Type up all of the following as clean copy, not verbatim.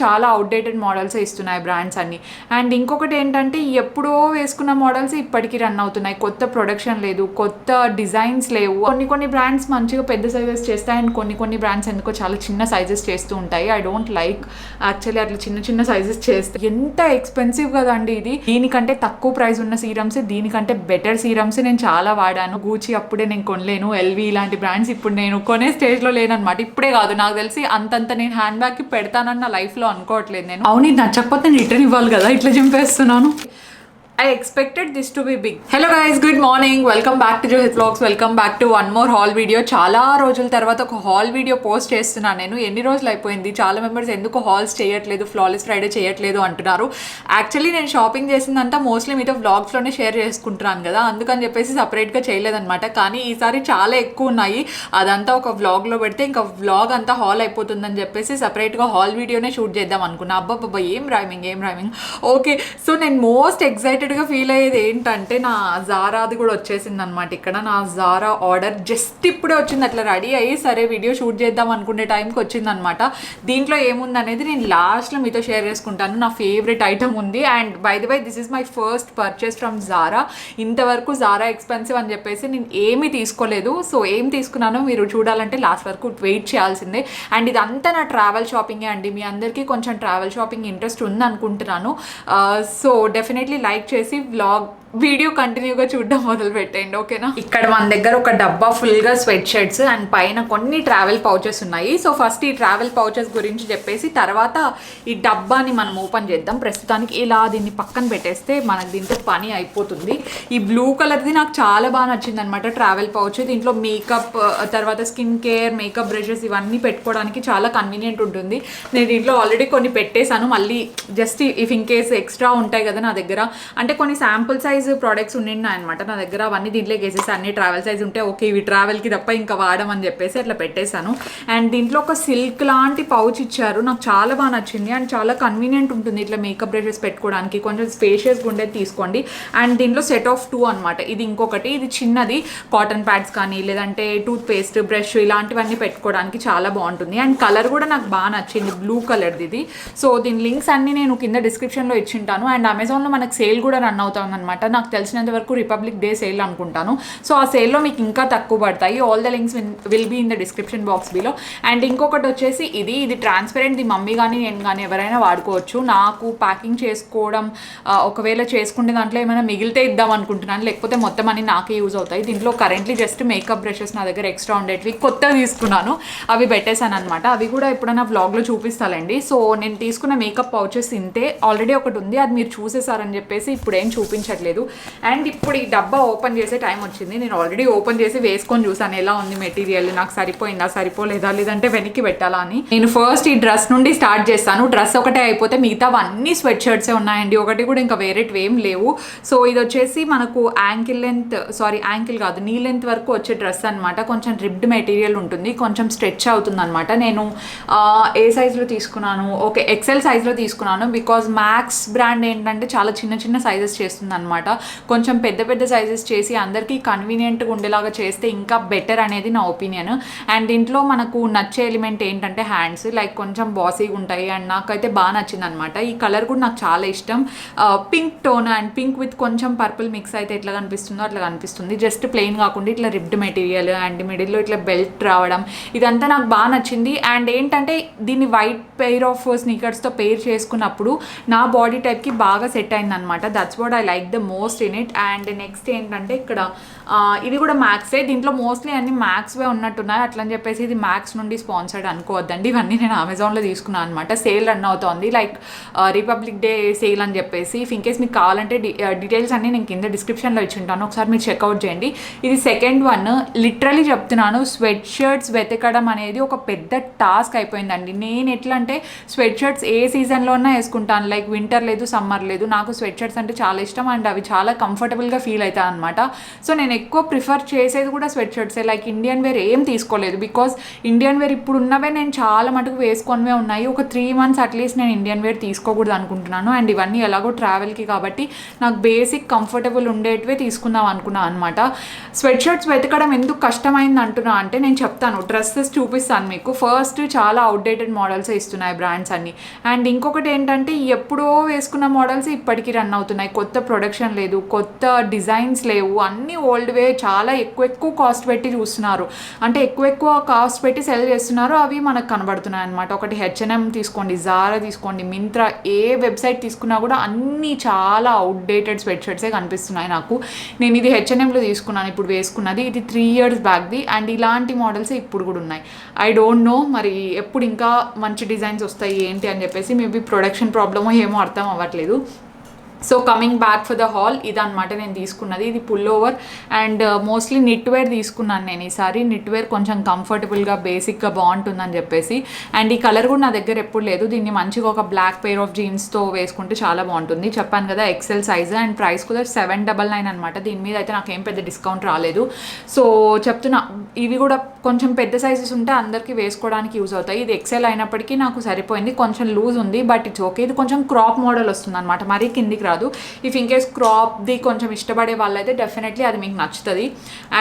చాలా outdated models ఇస్తున్నాయి brands అన్ని. అండ్ ఇంకొకటి ఏంటంటే ఎప్పుడో వేసుకున్న మోడల్స్ ఇప్పటికీ రన్ అవుతున్నాయి. కొత్త ప్రొడక్షన్ లేదు, కొత్త డిజైన్స్ లేవు. కొన్ని బ్రాండ్స్ మంచిగా పెద్ద సైజెస్ చేస్తాయి అండ్ కొన్ని బ్రాండ్స్ ఎందుకో చాలా చిన్న సైజెస్ చేస్తూ ఉంటాయి. ఐ డోంట్ లైక్ యాక్చువల్లీ అట్లా చిన్న సైజెస్ చేస్తే. ఎంత ఎక్స్పెన్సివ్ కదండి ఇది. దీనికంటే తక్కువ ప్రైస్ ఉన్న సీరమ్స్, దీనికంటే బెటర్ సీరమ్స్ నేను చాలా వాడాను. గూచి అప్పుడే నేను కొనలేను, ఎల్వి ఇలాంటి బ్రాండ్స్ ఇప్పుడు నేను కొనే స్టేజ్లో లేనమాట. ఇప్పుడే కాదు, నాకు తెలిసి అంతంత నేను హ్యాండ్ బ్యాగ్కి పెడతానన్న లైఫ్లో అనుకోవట్లేదు నేను. అవును, ఇది నచ్చకపోతే నేను రిటర్న్ ఇవ్వాలి కదా, ఇట్లా చింపేస్తున్నాను. I expected this to be big. Hello guys, good morning. Welcome back to Johit Vlogs. Welcome back to one more haul video. చాలా రోజుల తర్వాత ఒక హాల్ వీడియో పోస్ట్ చేస్తున్నాను నేను. ఎన్ని రోజులు అయిపోయింది. చాలా మెంబర్స్ ఎందుకు హాల్స్ చేయట్లేదు, ఫ్లాలెస్ ఫ్రైడే చేయట్లేదు అంటున్నారు. యాక్చువల్లీ నేను షాపింగ్ చేసిందంతా మోస్ట్లీ మీతో వ్లాగ్స్లోనే షేర్ చేసుకుంటున్నాను కదా, అందుకని చెప్పేసి సపరేట్గా చేయలేదన్నమాట. కానీ ఈసారి చాలా ఎక్కువ ఉన్నాయి. అదంతా ఒక వ్లాగ్లో పెడితే ఇంకా వ్లాగ్ అంతా హాల్ అయిపోతుందని చెప్పేసి సపరేట్గా హాల్ వీడియోనే షూట్ చేద్దాం అనుకున్నా. అబ్బాబ్బా ఏం రైమింగ్. ఓకే, సో నేను మోస్ట్ ఎక్సైటెడ్ ఫీల్ అయ్యేది ఏంటంటే నా జారాది కూడా వచ్చేసింది అనమాట. ఇక్కడ నా జారా ఆర్డర్ జస్ట్ ఇప్పుడే వచ్చింది, అట్లా రెడీ అయ్యి సరే వీడియో షూట్ చేద్దాం అనుకునే టైంకి వచ్చింది అనమాట. దీంట్లో ఏముంది అనేది నేను లాస్ట్లో మీతో షేర్ చేసుకుంటాను. నా ఫేవరెట్ ఐటమ్ ఉంది. And by the way this is my first purchase from Zara. ఇంతవరకు జారా ఎక్స్పెన్సివ్ అని చెప్పేసి నేను ఏమీ తీసుకోలేదు. సో ఏం తీసుకున్నానో మీరు చూడాలంటే లాస్ట్ వరకు వెయిట్ చేయాల్సిందే. అండ్ ఇదంతా నా ట్రావెల్ షాపింగే అండి. మీ అందరికీ కొంచెం ట్రావెల్ షాపింగ్ ఇంట్రెస్ట్ ఉంది అనుకుంటున్నాను. సో డెఫినెట్లీ లైక్ చేసి వ్లాగ్ వీడియో కంటిన్యూగా చూడడం మొదలు పెట్టండి, ఓకేనా. ఇక్కడ మన దగ్గర ఒక డబ్బా ఫుల్గా స్వెట్ షర్ట్స్ అండ్ పైన కొన్ని ట్రావెల్ పౌచెస్ ఉన్నాయి. సో ఫస్ట్ ఈ ట్రావెల్ పౌచెస్ గురించి చెప్పేసి తర్వాత ఈ డబ్బాని మనం ఓపెన్ చేద్దాం. ప్రస్తుతానికి ఇలా దీన్ని పక్కన పెట్టేస్తే మనకు దీంతో పని అయిపోతుంది. ఈ బ్లూ కలర్ది నాకు చాలా బాగా నచ్చింది అనమాట ట్రావెల్ పౌచ్. దీంట్లో మేకప్, తర్వాత స్కిన్ కేర్, మేకప్ బ్రషెస్ ఇవన్నీ పెట్టుకోవడానికి చాలా కన్వీనియంట్ ఉంటుంది. నేను దీంట్లో ఆల్రెడీ కొన్ని పెట్టేశాను. మళ్ళీ just if in case extra ఉంటాయి కదా నా దగ్గర, అంటే కొన్ని శాంపుల్ సైజ్ ప్రోడక్ట్స్ ఉన్నాయి అనమాట నా దగ్గర. అవన్నీ దీంట్లోకి వేసేసి అన్ని ట్రావెల్ సైజ్ ఉంటే ఓకే ఇవి ట్రావెల్కి తప్ప ఇంకా వాడమని చెప్పేసి అట్లా పెట్టేశాను. అండ్ దీంట్లో ఒక సిల్క్ లాంటి పౌచ్ ఇచ్చారు, నాకు చాలా బాగా నచ్చింది. అండ్ చాలా కన్వీనియంట్ ఉంటుంది ఇట్లా మేకప్ బ్రషెస్ పెట్టుకోవడానికి. కొంచెం స్పేషియస్గా ఉండేది తీసుకోండి. అండ్ దీంట్లో సెట్ ఆఫ్ 2 అనమాట. ఇది ఇంకొకటి, ఇది చిన్నది కాటన్ ప్యాడ్స్ కానీ లేదంటే టూత్ పేస్ట్, బ్రష్ ఇలాంటివన్నీ పెట్టుకోవడానికి చాలా బాగుంటుంది. అండ్ కలర్ కూడా నాకు బాగా నచ్చింది, బ్లూ కలర్ది ఇది. సో దీని లింక్స్ అన్ని నేను కింద డిస్క్రిప్షన్లో ఇచ్చింటాను. అండ్ అమెజాన్లో మనకు సేల్ కూడా రన్ అవుతుంది అనమాట. నాకు తెలిసినంత వరకు రిపబ్లిక్ డే సేల్ అనుకుంటాను. సో ఆ సేల్లో మీకు ఇంకా తక్కువ పడతాయి. All the links will be in the description box below. And ఇంకొకటి వచ్చేసి ఇది ట్రాన్స్పరెంట్. ది మమ్మీ కానీ నేను కానీ ఎవరైనా వాడుకోవచ్చు. నాకు ప్యాకింగ్ చేసుకోవడం ఒకవేళ చేసుకునే దాంట్లో ఏమైనా మిగిలితే ఇద్దాం అనుకుంటున్నాను, లేకపోతే మొత్తం అన్ని నాకే యూజ్ అవుతాయి. దీంట్లో కరెంట్లీ జస్ట్ మేకప్ బ్రషెస్ నా దగ్గర ఎక్స్ట్రా ఉండేటివి కొత్తగా తీసుకున్నాను, అవి పెట్టేశాను అనమాట. అవి కూడా ఎప్పుడైనా వ్లాగ్లో చూపిస్తానండి. సో నేను తీసుకున్న మేకప్ పౌచెస్ ఇంతే. ఆల్రెడీ ఒకటి ఉంది, అది మీరు చూసేసారని చెప్పేసి ఇప్పుడు ఏం చూపించట్లేదు. అండ్ ఇప్పుడు ఈ డబ్బా ఓపెన్ చేసే టైం వచ్చింది. నేను ఆల్రెడీ ఓపెన్ చేసి వేసుకొని చూసాను ఎలా ఉంది మెటీరియల్, నాకు సరిపోయిందా సరిపోలేదా లేదంటే వెనక్కి పెట్టాలా అని. నేను ఫస్ట్ ఈ డ్రెస్ నుండి స్టార్ట్ చేస్తాను. డ్రెస్ ఒకటే అయిపోతే మిగతా అన్ని స్వెట్ షర్ట్సే ఉన్నాయండి, ఒకటి కూడా ఇంకా వేరేటివి ఏం లేవు. సో ఇది వచ్చేసి మనకు యాంకిల్ కాదు నీ లెంత్ వరకు వచ్చే డ్రెస్ అనమాట. కొంచెం రిబ్డ్ మెటీరియల్ ఉంటుంది, కొంచెం స్ట్రెచ్ అవుతుంది అనమాట. నేను ఏ సైజులో తీసుకున్నాను, ఓకే ఎక్సెల్ సైజులో తీసుకున్నాను. బికాజ్ మ్యాక్స్ బ్రాండ్ ఏంటంటే చాలా చిన్న సైజెస్ చేస్తుంది అనమాట. కొంచెం పెద్ద సైజెస్ చేసి అందరికీ కన్వీనియంట్గా ఉండేలాగా చేస్తే ఇంకా బెటర్ అనేది నా ఒపీనియన్. అండ్ దీంట్లో మనకు నచ్చే ఎలిమెంట్ ఏంటంటే హ్యాండ్స్ లైక్ కొంచెం బాసీగా ఉంటాయి. అండ్ నాకైతే బాగా నచ్చింది అనమాట. ఈ కలర్ కూడా నాకు చాలా ఇష్టం, pink tone. And pink with కొంచెం పర్పుల్ మిక్స్ అయితే ఎట్లా కనిపిస్తుందో అట్లా కనిపిస్తుంది. జస్ట్ ప్లెయిన్ కాకుండా ఇట్లా రిబ్డ్ మెటీరియల్ అండ్ మిడిల్లో ఇట్లా బెల్ట్ రావడం ఇదంతా నాకు బాగా నచ్చింది. అండ్ ఏంటంటే దీన్ని వైట్ పెయిర్ ఆఫ్ స్నీకర్స్తో పెయిర్ చేసుకున్నప్పుడు నా బాడీ టైప్కి బాగా సెట్ అయింది అనమాట. That's what I like the most in it. And next ఏంటంటే ఇక్కడ ఇది కూడా మ్యాక్సే. దీంట్లో మోస్ట్లీ అన్ని మ్యాక్స్వే ఉన్నట్టున్నాయి, అట్లని చెప్పేసి ఇది మ్యాక్స్ నుండి స్పాన్సర్డ్ అనుకోవద్దండి. ఇవన్నీ నేను అమెజాన్లో తీసుకున్నాను అనమాట. సేల్ రన్ అవుతోంది లైక్ రిపబ్లిక్ డే సేల్ అని చెప్పేసి. ఇఫ్ ఇన్ కేస్ మీకు కావాలంటే డీటెయిల్స్ అన్నీ నేను కింద డిస్క్రిప్షన్లో ఇచ్చింటాను, ఒకసారి మీరు చెక్అవుట్ చేయండి. ఇది సెకండ్ వన్. లిటరలీ చెప్తున్నాను, స్వెట్ షర్ట్స్ వెతకడం అనేది ఒక పెద్ద టాస్క్ అయిపోయిందండి. నేను ఎట్లా అంటే స్వెట్ షర్ట్స్ ఏ సీజన్లో ఉన్నా వేసుకుంటాను, లైక్ వింటర్ లేదు సమ్మర్ లేదు. నాకు స్వెట్ షర్ట్స్ అంటే చాలా ఇష్టం. అండ్ అవి చాలా కంఫర్టబుల్గా ఫీల్ అవుతాను అనమాట. సో నేను ఎక్కువ ప్రిఫర్ చేసేది కూడా స్వెట్ షర్ట్సే. లైక్ ఇండియన్ వేర్ ఏం తీసుకోలేదు, బికాస్ ఇండియన్ వేర్ ఇప్పుడు ఉన్నవే నేను చాలా మటుకు వేసుకొనివే ఉన్నాయి. ఒక 3 months అట్లీస్ట్ నేను ఇండియన్ వేర్ తీసుకోకూడదు అనుకుంటున్నాను. అండ్ ఇవన్నీ ఎలాగో ట్రావెల్కి కాబట్టి నాకు బేసిక్ కంఫర్టబుల్ ఉండేటివే తీసుకుందాం అనుకున్నాను అనమాట. స్వెట్ షర్ట్స్ వెతకడం ఎందుకు కష్టమైంది అంటున్నా అంటే నేను చెప్తాను, డ్రెస్సెస్ చూపిస్తాను మీకు. ఫస్ట్ చాలా అవుట్డేటెడ్ మోడల్స్ ఇస్తున్నాయి బ్రాండ్స్ అన్ని. అండ్ ఇంకొకటి ఏంటంటే ఎప్పుడో వేసుకున్న మోడల్స్ ఇప్పటికీ రన్ అవుతున్నాయి. కొత్త ప్రొడక్షన్ లేదు, కొత్త డిజైన్స్ లేవు, అన్నీ ఓల్డ్వే. చాలా ఎక్కువ కాస్ట్ పెట్టి చూస్తున్నారు, అంటే ఎక్కువ కాస్ట్ పెట్టి సెల్ చేస్తున్నారు. అవి మనకు కనబడుతున్నాయి అనమాట. ఒకటి H&M తీసుకోండి, జారా తీసుకోండి, మింత్రా, ఏ వెబ్సైట్ తీసుకున్నా కూడా అన్నీ చాలా అవుట్డేటెడ్ స్వెట్ షర్ట్సే కనిపిస్తున్నాయి నాకు. నేను ఇది H&Mలో తీసుకున్నాను ఇప్పుడు వేసుకున్నది. ఇది 3 years బ్యాక్ది. అండ్ ఇలాంటి మోడల్స్ ఇప్పుడు కూడా ఉన్నాయి. ఐ డోంట్ నో మరి ఎప్పుడు ఇంకా మంచి డిజైన్స్ వస్తాయి ఏంటి అని చెప్పేసి. మేబీ ప్రొడక్షన్ ప్రాబ్లమో ఏమో అర్థం అవ్వట్లేదు. So coming back for the haul, ఇదనమాట నేను తీసుకున్నది. ఇది pullover and mostly knitwear తీసుకున్నాను నేను ఈసారి. నిట్ వేర్ కొంచెం కంఫర్టబుల్గా బేసిక్గా బాగుంటుందని చెప్పేసి. అండ్ ఈ కలర్ కూడా నా దగ్గర ఎప్పుడు లేదు. దీన్ని మంచిగా ఒక బ్లాక్ పెయిర్ ఆఫ్ జీన్స్తో వేసుకుంటే చాలా బాగుంటుంది. చెప్పాను కదా XL సైజ్. అండ్ ప్రైస్ కూడా 799 అనమాట. దీని మీద అయితే నాకు ఏం పెద్ద డిస్కౌంట్ రాలేదు. సో చెప్తున్నా, ఇవి కూడా కొంచెం పెద్ద సైజెస్ ఉంటే అందరికీ వేసుకోవడానికి యూజ్ అవుతాయి. ఇది XL అయినప్పటికీ నాకు సరిపోయింది. కొంచెం లూజ్ ఉంది బట్ ఇట్స్ ఓకే. ఇది కొంచెం క్రాప్ మోడల్ వస్తుంది అనమాట, మరీ కిందికి రాదు. ఇఫ్ ఇన్కేస్ క్రాప్ది కొంచెం ఇష్టపడే వాళ్ళైతే డెఫినెట్లీ అది మీకు నచ్చుతుంది.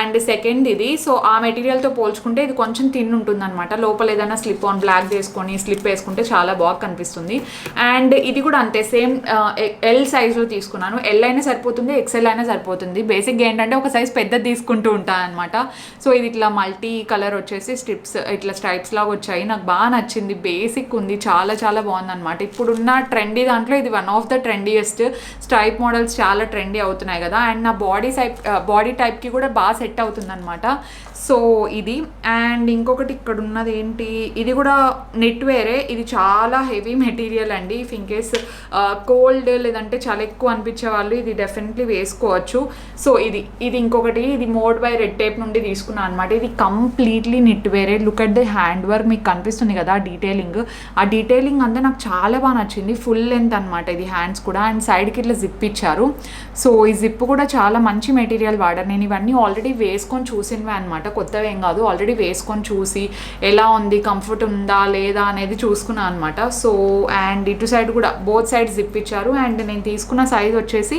అండ్ సెకండ్ ఇది, సో ఆ మెటీరియల్తో పోల్చుకుంటే ఇది కొంచెం థిన్ ఉంటుంది అనమాట. లోపల ఏదైనా స్లిప్ ఆన్ బ్లాక్ వేసుకొని స్లిప్ వేసుకుంటే చాలా బాగా కనిపిస్తుంది. అండ్ ఇది కూడా అంతే, సేమ్ L సైజ్లో తీసుకున్నాను. L అయినా సరిపోతుంది, XL అయినా సరిపోతుంది. బేసిక్గా ఏంటంటే ఒక సైజ్ పెద్దది తీసుకుంటూ ఉంటాను అనమాట. సో ఇది ఇట్లా మల్టీ కలర్ వచ్చేసి స్ట్రిప్స్ ఇట్లా స్ట్రైప్స్ లాగా వచ్చాయి. నాకు బాగా నచ్చింది. బేసిక్ ఉంది, చాలా బాగుంది అనమాట. ఇప్పుడున్న ట్రెండీ దాంట్లో ఇది one of the trendiest. Stripe models చాలా ట్రెండీ అవుతున్నాయి కదా. అండ్ నా బాడీ టైప్కి కూడా బాగా సెట్ అవుతుంది అనమాట. సో ఇది. అండ్ ఇంకొకటి ఇక్కడ ఉన్నది ఏంటి, ఇది కూడా నెట్ వేరే. ఇది చాలా హెవీ మెటీరియల్ అండి. ఇఫ్ ఇన్ కేస్ కోల్డ్ లేదంటే చాలా ఎక్కువ అనిపించే వాళ్ళు ఇది డెఫినెట్లీ వేసుకోవచ్చు. సో ఇది ఇంకొకటి, ఇది మోడ్ బై రెడ్ టేప్ నుండి తీసుకున్నాను అనమాట. ఇది కంప్లీట్లీ నెట్ వేరే. Look at the hand work, మీకు కనిపిస్తుంది కదా డీటెయిలింగ్. ఆ డీటెయిలింగ్ అంతా నాకు చాలా బాగా నచ్చింది. ఫుల్ లెంత్ అనమాట ఇది హ్యాండ్స్ కూడా. అండ్ సైడ్కి ఇట్లా జిప్ ఇచ్చారు. సో ఈ జిప్ కూడా చాలా మంచి మెటీరియల్ వాడాను నేను. ఇవన్నీ ఆల్రెడీ వేసుకొని చూసినవే అనమాట, కొత్తవి ఏం కాదు. ఆల్రెడీ వేసుకొని చూసి ఎలా ఉంది, కంఫర్ట్ ఉందా లేదా అనేది చూసుకున్నాను అనమాట. సో అండ్ ఇటు సైడ్ కూడా బోత్ సైడ్ జిప్ ఇచ్చారు. అండ్ నేను తీసుకున్న సైజ్ వచ్చేసి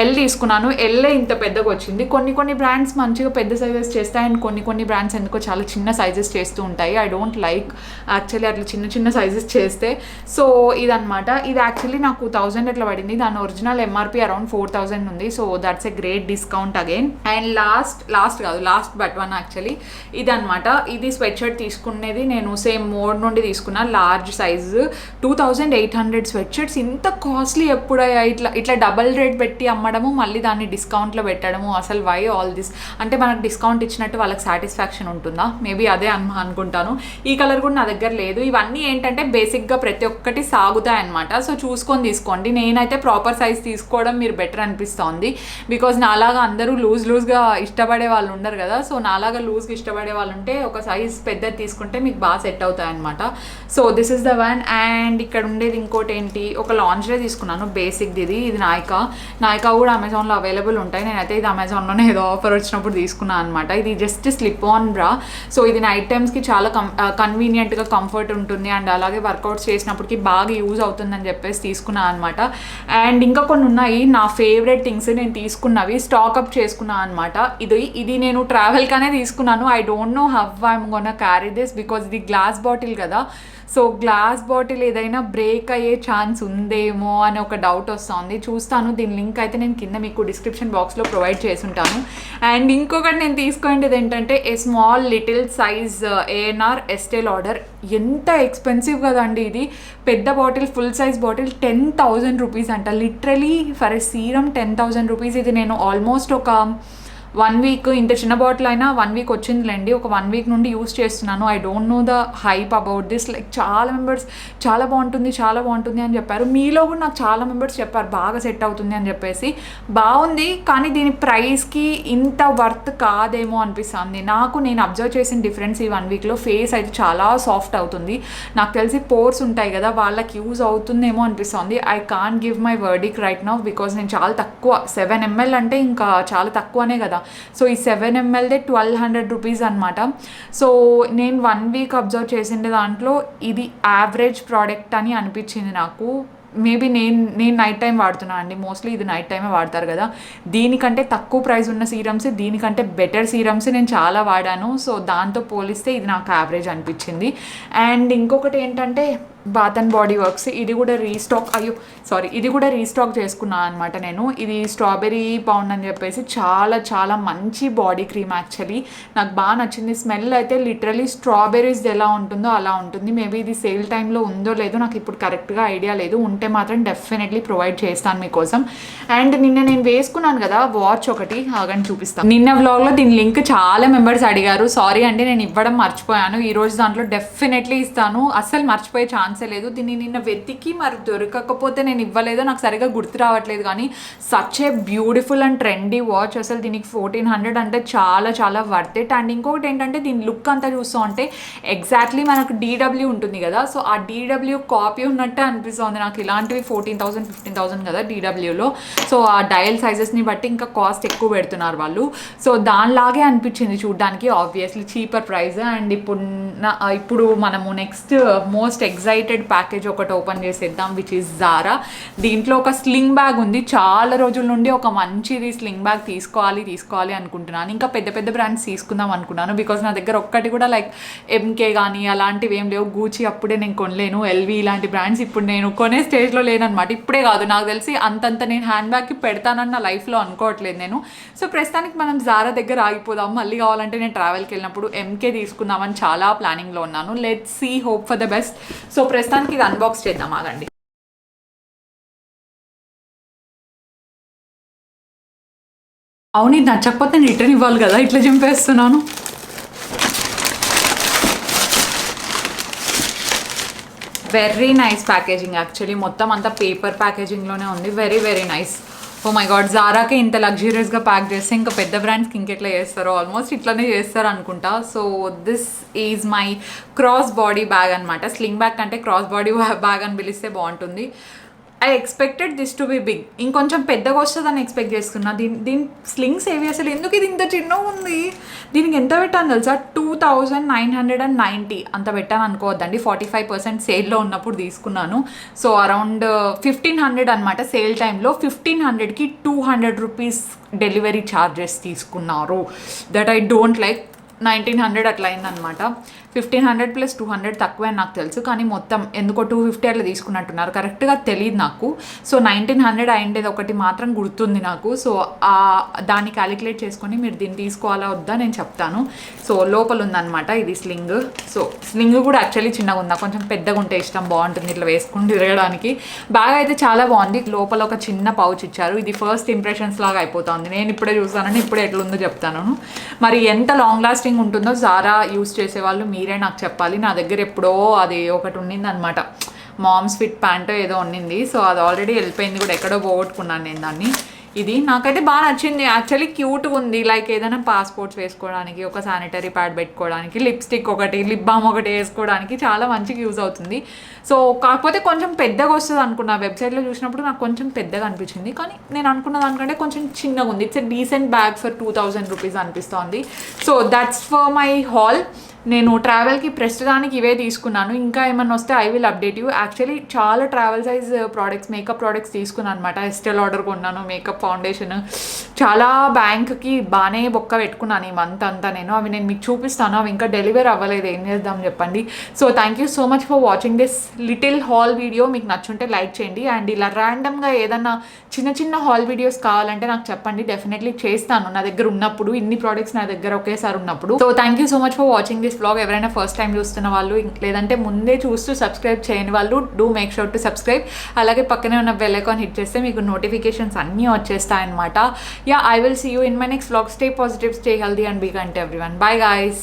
L తీసుకున్నాను. L ఇంత పెద్దగా వచ్చింది. కొన్ని బ్రాండ్స్ మంచిగా పెద్ద సైజెస్ చేస్తాయి అండ్ కొన్ని బ్రాండ్స్ ఎందుకో చాలా చిన్న సైజెస్ చేస్తూ ఉంటాయి. ఐ డోంట్ లైక్ యాక్చువల్లీ అట్లా చిన్న సైజెస్ చేస్తే. సో ఇదనమాట. ఇది యాక్చువల్లీ నాకు 1000 అట్లా పడింది. దాని ఒరిజినల్ MRP అరౌండ్ 4000 ఉంది. So that's a great discount again. And last but one actually ఇదనమాట. ఇది స్వెట్ షర్ట్ తీసుకునేది నేను సేమ్ మోడ్ నుండి తీసుకున్నా, లార్జ్ సైజు. 2800 sweat shirts. ఇంత కాస్ట్లీ ఎప్పుడయ్యా? ఇట్లా డబల్ రేట్ పెట్టి అమ్మడము, మళ్ళీ దాన్ని డిస్కౌంట్లో పెట్టడము. అసలు వై ఆల్ దిస్? అంటే మనకు డిస్కౌంట్ ఇచ్చినట్టు వాళ్ళకి సాటిస్ఫాక్షన్ ఉంటుందా? మేబీ అదే అనుకుంటాను. ఈ కలర్ కూడా నా దగ్గర లేదు. ఇవన్నీ ఏంటంటే బేసిక్గా ప్రతి ఒక్కటి సాగుతాయి అనమాట. సో చూసుకొని తీసుకోండి. నేనైతే ప్రాపర్ సైజ్ తీసుకోవడం మీరు బెటర్ అనిపిస్తోంది. బికాజ్ నాలాగా అందరూ లూజ్గా ఇష్టపడే వాళ్ళు ఉండరు కదా. సో నాలాగా లూజ్గా ఇష్టపడే వాళ్ళు ఉంటే ఒక సైజ్ పెద్దది తీసుకుంటే మీకు బాగా సెట్ అవుతాయి అనమాట. So this is the one. And ఇక్కడ ఉండేది ఇంకోటి ఏంటి, ఒక లాంజ్రే తీసుకున్నాను బేసిక్ది. ఇది నాయికా కూడా అమెజాన్లో అవైలబుల్ ఉంటాయి. నేనైతే ఇది అమెజాన్లోనే ఏదో ఆఫర్ వచ్చినప్పుడు తీసుకున్నాను అనమాట. ఇది జస్ట్ స్లిప్ ఆన్ బ్రా. సో ఇది నైట్ టైమ్స్కి చాలా కన్వీనియంట్గా కంఫర్ట్ ఉంటుంది. అండ్ అలాగే వర్కౌట్స్ చేసినప్పటికీ బాగా యూజ్ అవుతుందని చెప్పేసి తీసుకున్నాను అనమాట. అండ్ ఇంకా కొన్ని ఉన్నాయి నా ఫేవరెట్ థింగ్స్ నేను తీసుకున్నవి, స్టాక్అప్ చేసుకున్నాను అనమాట. ఇది నేను ట్రావెల్గానే తీసుకున్నాను. I don't know how I'm gonna carry this because ఇది గ్లాస్ బాటిల్ కదా. సో గ్లాస్ బాటిల్ ఏదైనా బ్రేక్ అయ్యే ఛాన్స్ ఉందేమో అని ఒక డౌట్ వస్తుంది. చూస్తాను. దీని లింక్ అయితే నేను కింద మీకు డిస్క్రిప్షన్ బాక్స్లో ప్రొవైడ్ చేసి ఉంటాను. అండ్ ఇంకొకటి నేను తీసుకునేది ఏంటంటే a small little size ANR Estee Lauder. ఎంత ఎక్స్పెన్సివ్ కదండి ఇది. పెద్ద bottle, full size bottle 10,000 rupees అంట. Literally for a serum 10,000 rupees. ఇది నేను ఆల్మోస్ట్ ఒక 1 వీక్ ఇంత చిన్న బాటిల్ అయినా 1 వీక్ వచ్చిందిలేండి. ఒక 1 వీక్ నుండి యూస్ చేస్తున్నాను. I don't know the hype about this. Like చాలా మెంబర్స్ చాలా బాగుంటుంది అని చెప్పారు. మీలో కూడా నాకు చాలా మెంబర్స్ చెప్పారు బాగా సెట్ అవుతుంది అని చెప్పేసి. బాగుంది, కానీ దీని ప్రైస్కి ఇంత వర్త్ కాదేమో అనిపిస్తుంది నాకు. నేను అబ్జర్వ్ చేసిన డిఫరెన్స్ ఈ 1 వీక్లో ఫేస్ అయితే చాలా సాఫ్ట్ అవుతుంది. నాకు తెలిసి పోర్స్ ఉంటాయి కదా, వాళ్ళకి యూజ్ అవుతుందేమో అనిపిస్తుంది. I can't give my verdict right now because నేను చాలా తక్కువ 7 ml అంటే ఇంకా చాలా తక్కువనే కదా. సో ఈ 7 mlదే 1200 రూపీస్ అనమాట. సో నేను 1 వీక్ అబ్జర్వ్ చేసిండే దాంట్లో ఇది యావరేజ్ ప్రోడక్ట్ అని అనిపించింది నాకు. మేబీ నేను నైట్ టైం వాడుతున్నాను అండి, మోస్ట్లీ ఇది నైట్ టైమే వాడతారు కదా. దీనికంటే తక్కువ ప్రైస్ ఉన్న సీరమ్స్, దీనికంటే బెటర్ సీరమ్స్ నేను చాలా వాడాను. సో దాంతో పోలిస్తే ఇది నాకు యావరేజ్ అనిపించింది. అండ్ ఇంకొకటి ఏంటంటే బాత్ అండ్ బాడీ వర్క్స్, ఇది కూడా రీస్టాక్ చేసుకున్నాను అనమాట నేను. ఇది స్ట్రాబెర్రీ పౌండ్ అని చెప్పేసి చాలా మంచి బాడీ క్రీమ్. యాక్చువల్లీ నాకు బాగా నచ్చింది. స్మెల్ అయితే లిటరలీ స్ట్రాబెర్రీస్ ఎలా ఉంటుందో అలా ఉంటుంది. మేబీ ఇది సేల్ టైంలో ఉందో లేదో నాకు ఇప్పుడు కరెక్ట్గా ఐడియా లేదు. ఉంటే మాత్రం డెఫినెట్లీ ప్రొవైడ్ చేస్తాను మీకోసం. అండ్ నిన్న నేను వేసుకున్నాను కదా వాచ్ ఒకటి, ఆగని చూపిస్తాను. నిన్న వ్లాగ్లో దీని లింక్ చాలా మెంబర్స్ అడిగారు. సారీ అండి, నేను ఇవ్వడం మర్చిపోయాను. ఈరోజు దాంట్లో డెఫినెట్లీ ఇస్తాను, అస్సలు మర్చిపోయే ఛాన్స్ లేదు. దీన్ని నిన్న వెతికి మరి దొరకకపోతే నేను ఇవ్వలేదో నాకు సరిగా గుర్తు రావట్లేదు. కానీ such a beautiful and trendy watch. అసలు దీనికి 1400 అంటే చాలా వర్త్ ఇట్. అండ్ ఇంకొకటి ఏంటంటే దీని లుక్ అంతా చూస్తూ ఉంటే ఎగ్జాక్ట్లీ మనకు DW ఉంటుంది కదా, సో ఆ DW కాపీ ఉన్నట్టే అనిపిస్తుంది నాకు. ఇలాంటివి 14,000 15,000 కదా DWలో. సో ఆ డయల్ సైజెస్ని బట్టి ఇంకా కాస్ట్ ఎక్కువ పెడుతున్నారు వాళ్ళు. సో దానిలాగే అనిపించింది చూడడానికి, ఆబ్వియస్లీ చీపర్ ప్రైస్. అండ్ ఇప్పుడు మనము నెక్స్ట్ మోస్ట్ ఎగ్జైటెడ్ ప్యాకేజ్ ఒకటి ఓపెన్ చేసేద్దాం, విచ్ ఈస్ జారా. దీంట్లో ఒక స్లింగ్ బ్యాగ్ ఉంది. చాలా రోజుల నుండి ఒక మంచిది స్లింగ్ బ్యాగ్ తీసుకోవాలి అనుకుంటున్నాను. ఇంకా పెద్ద బ్రాండ్స్ తీసుకుందాం అనుకున్నాను బికాజ్ నా దగ్గర ఒక్కటి కూడా లైక్ MK కానీ అలాంటివి ఏం లేవు. గూచి అప్పుడే నేను కొనలేను, LV ఇలాంటి బ్రాండ్స్ ఇప్పుడు నేను కొనే స్టేజ్లో లేనమాట. ఇప్పుడే కాదు, నాకు తెలిసి అంతంత నేను హ్యాండ్ బ్యాగ్కి పెడతానన్న లైఫ్లో అనుకోవట్లేదు నేను. సో ప్రస్తుతానికి మనం జారా దగ్గర ఆగిపోదాం. మళ్ళీ కావాలంటే నేను ట్రావెల్కి వెళ్ళినప్పుడు MK తీసుకుందామని చాలా ప్లానింగ్లో ఉన్నాను. Let's see, hope for the best. So ప్రస్తుతానికి ఇది అన్బాక్స్ చేద్దాం, ఆగండి. అవును, ఇది నచ్చకపోతే నేను రిటర్న్ ఇవ్వాలి కదా, ఇట్లా చింపేస్తున్నాను. Very nice packaging. యాక్చువల్లీ మొత్తం అంతా పేపర్ ప్యాకేజింగ్లోనే ఉంది. Very nice. Oh my God, జారాకి ఇంత లగ్జరియస్గా ప్యాక్ చేస్తే ఇంకా పెద్ద బ్రాండ్స్కి ఇంకెట్లా చేస్తారో, ఆల్మోస్ట్ ఇట్లానే చేస్తారు అనుకుంటా. So this is my cross body bag అనమాట. స్లింగ్ బ్యాగ్ కంటే క్రాస్ బాడీ బ్యాగ్ అని పిలిస్తే బాగుంటుంది. I expected this to be big. ఇంకొంచెం పెద్దగా వస్తుందని ఎక్స్పెక్ట్ చేసుకున్నా. దీని స్లింగ్స్ ఏవి అసలు ఎందుకు ఇది ఇంత చిన్నగా ఉంది? దీనికి ఎంత పెట్టాను తెలుసా? 2,990 అంత పెట్టాను అనుకోవద్దండి. 45% సేల్లో ఉన్నప్పుడు తీసుకున్నాను. సో అరౌండ్ 1,500 అనమాట సేల్ టైంలో. 1,500కి 200 రూపీస్ డెలివరీ ఛార్జెస్ తీసుకున్నారు. That I don't like. 1,900 అట్లా అయిందనమాట. 1,500 + 200 తక్కువే నాకు తెలుసు, కానీ మొత్తం ఎందుకో 250 అట్లా తీసుకున్నట్టున్నారు. కరెక్ట్గా తెలియదు నాకు. సో 1,900 అయిండేది ఒకటి మాత్రం గుర్తుంది నాకు. సో దాన్ని క్యాలిక్యులేట్ చేసుకొని మీరు దీన్ని తీసుకోవాలా వద్దా నేను చెప్తాను. సో లోపల ఉందన్నమాట ఇది స్లింగ్. సో స్లింగ్ కూడా యాక్చువల్లీ చిన్నగా ఉందా, కొంచెం పెద్దగా ఉంటే ఇష్టం, బాగుంటుంది ఇట్లా వేసుకుని తిరగడానికి. బ్యాగ్ అయితే చాలా బాగుంది. లోపల ఒక చిన్న పౌచ్ ఇచ్చారు. ఇది ఫస్ట్ ఇంప్రెషన్స్ లాగా అయిపోతుంది. నేను ఇప్పుడే చూసానని ఇప్పుడే ఎట్లుందో చెప్తాను. మరి ఎంత లాంగ్ లాస్టింగ్ ఉంటుందో జారా యూస్ చేసేవాళ్ళు మీరే నాకు చెప్పాలి. నా దగ్గర ఎప్పుడో అది ఒకటి ఉండింది అనమాట, మామ్స్ ఫిట్ ప్యాంట్ ఏదో ఉండింది. సో అది ఆల్రెడీ వెళ్ళిపోయింది కూడా, ఎక్కడో పోగొట్టుకున్నాను నేను దాన్ని. ఇది నాకైతే బాగా నచ్చింది. యాక్చువల్లీ క్యూట్గా ఉంది. లైక్ ఏదైనా పాస్పోర్ట్స్ వేసుకోవడానికి, ఒక శానిటరీ ప్యాడ్ పెట్టుకోవడానికి, లిప్స్టిక్ ఒకటి, లిప్ బామ్ ఒకటి వేసుకోవడానికి చాలా మంచిగా యూజ్ అవుతుంది. సో కాకపోతే కొంచెం పెద్దగా వస్తుంది అనుకున్నా. వెబ్సైట్లో చూసినప్పుడు నాకు కొంచెం పెద్దగా అనిపించింది, కానీ నేను అనుకున్న దానికంటే కొంచెం చిన్నగా ఉంది. It's a decent bag for 2,000 rupees అనిపిస్తుంది. So that's for my haul. నేను ట్రావెల్కి ప్రస్తుతానికి ఇవే తీసుకున్నాను. ఇంకా ఏమన్నా వస్తే I will update you. Actually చాలా travel size products, makeup products తీసుకున్నాను అనమాట. ఎస్టెల్ ఆర్డర్ కొన్నాను, మేకప్ ఫౌండేషన్, చాలా బ్యాంక్కి బాగానే బొక్క పెట్టుకున్నాను ఈ మంత్ అంతా నేను. అవి నేను మీకు చూపిస్తాను. అవి ఇంకా డెలివరీ అవ్వలేదు, ఏం చేద్దాం చెప్పండి. So thank you so much for watching this little hall video. మీకు నచ్చుంటే లైక్ చేయండి. అండ్ ఇలా ర్యాండమ్గా ఏదన్నా చిన్న హాల్ వీడియోస్ కావాలంటే నాకు చెప్పండి, డెఫినెట్లీ చేస్తాను నా దగ్గర ఉన్నప్పుడు, ఇన్ని ప్రోడక్ట్స్ నా దగ్గర ఒకేసారి ఉన్నప్పుడు. So thank you so much for watching this vlog. ఎవరైనా ఫస్ట్ టైం చూస్తున్న వాళ్ళు లేదంటే ముందే చూస్తూ సబ్స్క్రైబ్ చేయని వాళ్ళు do make sure to subscribe. అలాగే పక్కనే ఉన్న బెల్ ఐకాన్ హిట్ చేస్తే మీకు నోటిఫికేషన్స్ అన్నీ వచ్చేస్తాయన్నమాట. Yeah, I will see you in my next vlog. Stay positive, stay healthy and be kind to everyone. Bye guys.